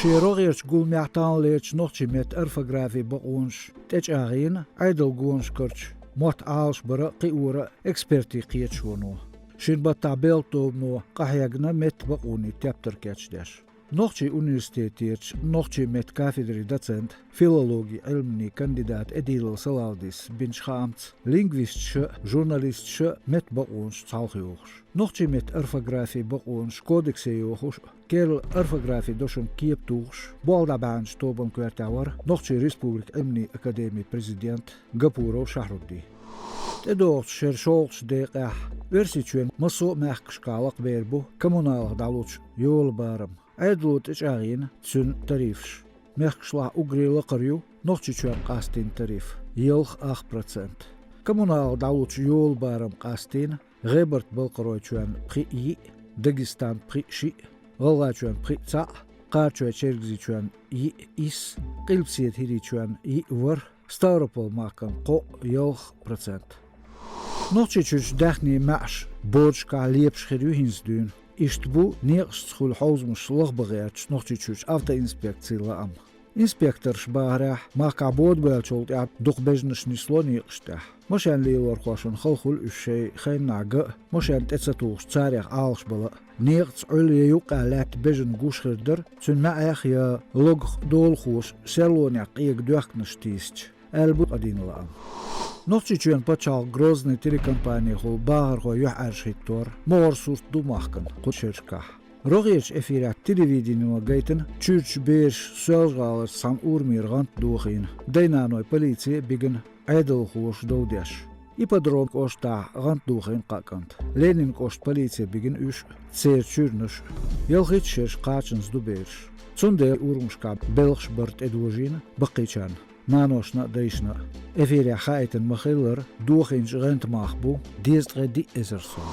شيروغيرش قول معتان ليرش نوتشي مت أرفغرافي بقونش تجاغين عيدل قونش كرش موت عالش برا قيورا اكسبرتي قيت شونو شين بطابيل توبنو قحيقنا مت بقوني تابتر كاتش داش نوخشي أونيفرسيتيرش نوخشي مت كافيدري داتسنت فيلولوجي علمني كانديدات إديل سلالديس بنش خامت لينغويستش جورناليستش مت بقونش تالخيوخش نوخشي مت أرفغرافي بقونش كودكسيوخش كيرل أرفغرافي دوشم كيب توخش بالدا بانش توبن كوارتاور نوخشي ريسبوبليك علمني أكاديمي بريزيدنت غابورو شهرودي تدوغ شرشولش ديقاح ورسيتشوين مصو ماخكش قالق بيربو كمونال دالوش يول بارم عيدلوت إشاغين تسن تاريفش ماخكشلا أغري لقريو نوخشيشوين قاستين تاريف يلخ 8%. كمونال دالوش يول بارم قاستين غيبرت بالقرويتشوين بخي إي داغستان بخي شي غلغاتشوين بخي تسا قارتشوين شيرغزيتشوين إي إس قلبسيت هيريتشوين إي ور ستاروبول ماكن قو يلخ %. نوخشيشوش داخني معش بورج كاليبش خيروهينز دون إشتبو نيقش تخول حوزمش لغبغيرش نوخشيشوش أفتا إنسبكتسي لأم إنسبكتر شباهراح ماكا بود بالشولت يعب دوخ بجنش نسلو نيقشتاح مشان ليور خوشن خلخل الشي خين ناقا مشان تتساتوش تاريخ آلش بلا نيقش عليا يوقع لات بجن قوش خردر تن ما أخيا لغ دول خوش سلون يقيق دوخنش تيستش ألبو قدين لأم نوخشيشوين باتشال غروزني تيليكомпания خو باهر خو يح أرشيتور مور سورت دوماخكن قدشيرشكاح روغيرش إفيرات تلفزيوني وغايتن تشورش بيرش سوزغالر سان أورمير غانت دوخين دينانوي بوليسي بيجن عيدل خوش دوديش إبادرون كوشتا غانت دوخين قاكنت لينين كوشت بوليسي بيجن إش تسير تشورنش يلخيت شيرش قاچنز دو بيرش تسندير أورمشكا بلخش برت إدوجين بقيتشان نانوشنا ديشنا إفيريا خايتن مخيلر دوخين جغنت ماخبو ديزت غدي إزرسون